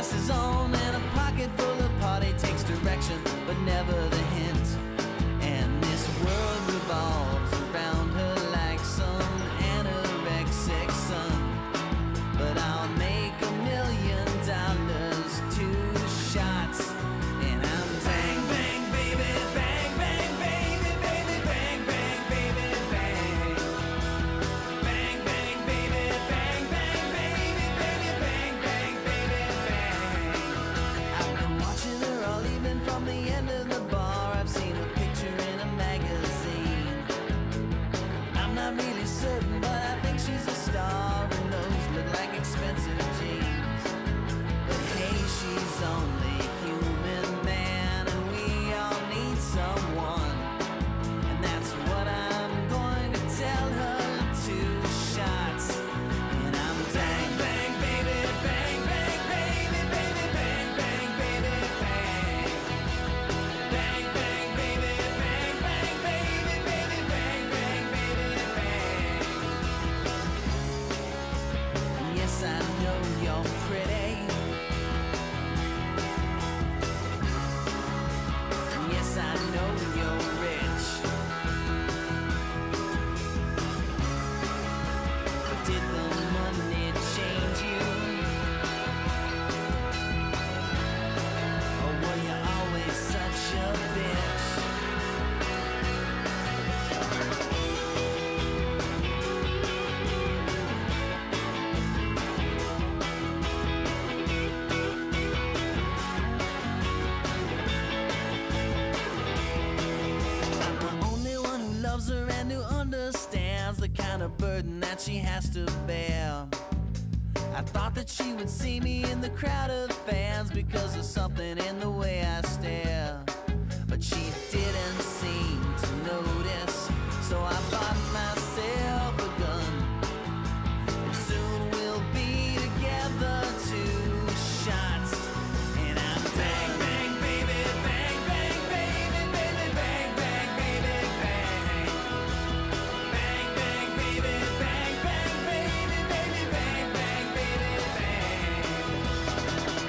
Glasses on and a pocket full of party takes direction, but never the hint. And this world revolves around her like some anorexic sun. But I'll make $1,000,000 2 shots, and I'm bang bang baby, bang bang baby, baby bang bang baby, bang bang bang baby, bang bang baby, baby bang bang baby, bang. I've been watching her all evening from the end of the bar. I've seen her picture in a magazine. I'm not really certain, but I think she's a star, and those look like expensive jeans. But hey, she's only human, man, and we all need someone. And that's what I'm going to tell her. 2 shots, and I'm bang bang baby, bang bang baby, baby bang bang baby, bang bang bang baby, bang bang baby, baby bang bang baby, bang. Yes, I know you're pretty. Yes, I know you're rich. But did the money change you? Or were you always such a bitch? I'm the only one who loves her and who understands the kind of burden that she has to bear. I thought that she would see me in the crowd of fans because of something in the way I stare. But she didn't seem to notice, so I bought myself a gun. And soon we'll be together. 2 shots, and I'm bang bang baby, bang bang baby, baby bang bang baby, bang bang bang baby, bang bang baby, baby bang bang baby, bang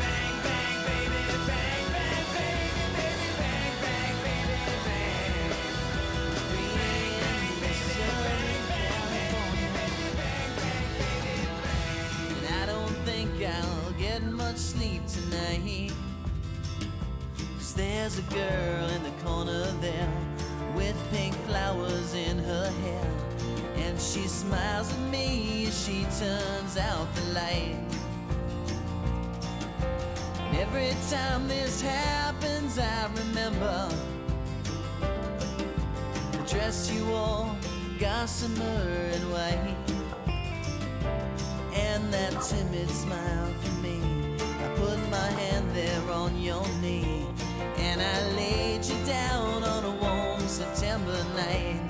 bang bang baby, bang bang baby, baby bang bang baby, bang and I don't think I'll get much sleep tonight, 'cause there's a girl in the corner there with pink flowers in her hair, and she smiles at me as she turns out the light. And every time this happens I remember the dress you wore, gossamer and white, and that timid smile for me. I put my hand there on your knee, and I laid you down on a warm September night.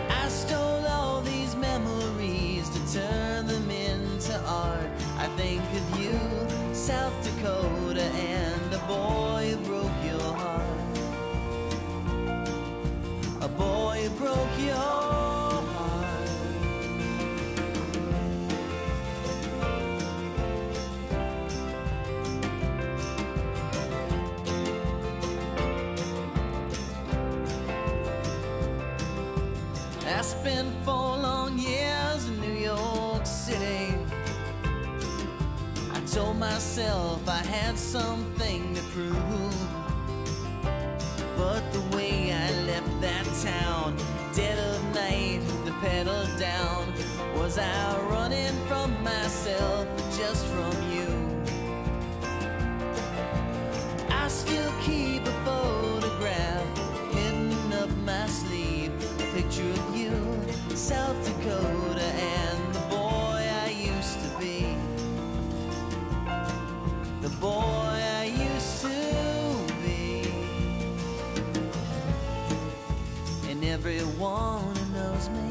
I stole all these memories to turn them into art. I think of you, South Dakota, and a boy who broke your heart. A boy who broke your heart. I spent 4 long years in New York City. I told myself I had something to prove, but the way I left that town, dead of night, the pedal down, was I running from myself or just from you? I still keep a photograph hidden up my sleeve, a picture of you, South Dakota, and the boy I used to be. The boy I used to be. And everyone who knows me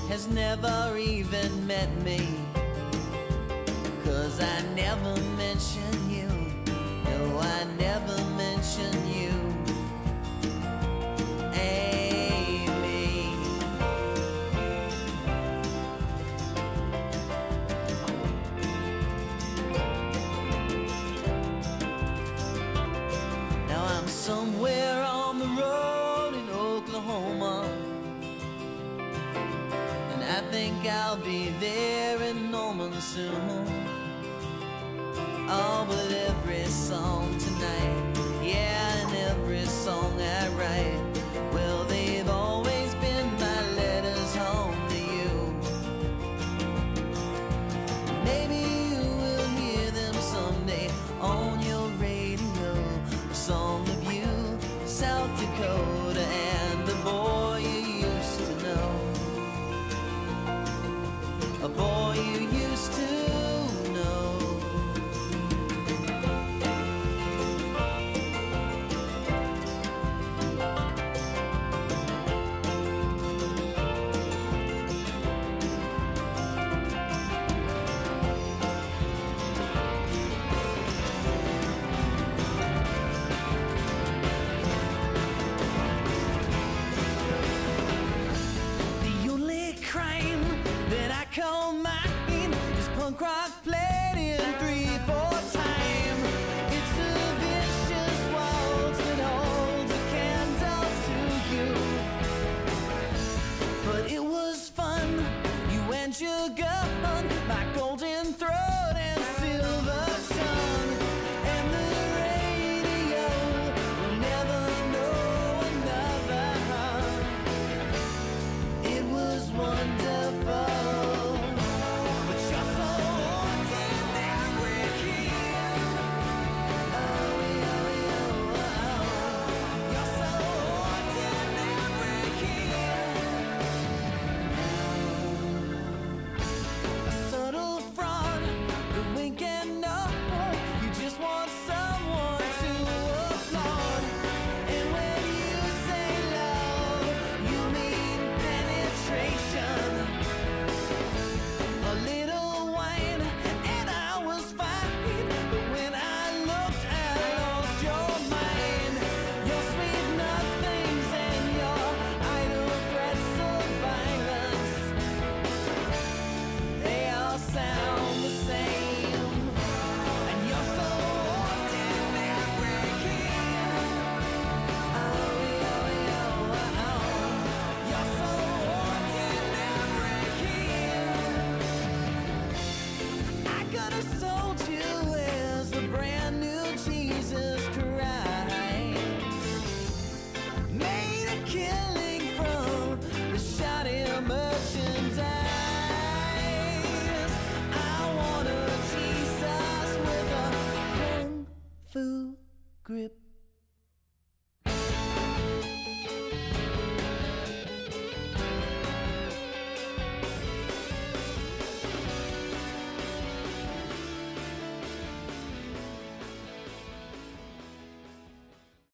has never even met me, 'cause I never mention you. No, I never mention you. Amy. I'll be there in Norman soon. Oh, but every song tonight, yeah, and every song I write, well, they've always been my letters home to you. Maybe you will hear them someday on your radio. A song of you, South Dakota, and the boy you used to know. A boy you used to know. Call mine is punk rock played in 3/4 time. It's a vicious waltz that holds a candle to you. But it was fun, you and your gun, my golden throne.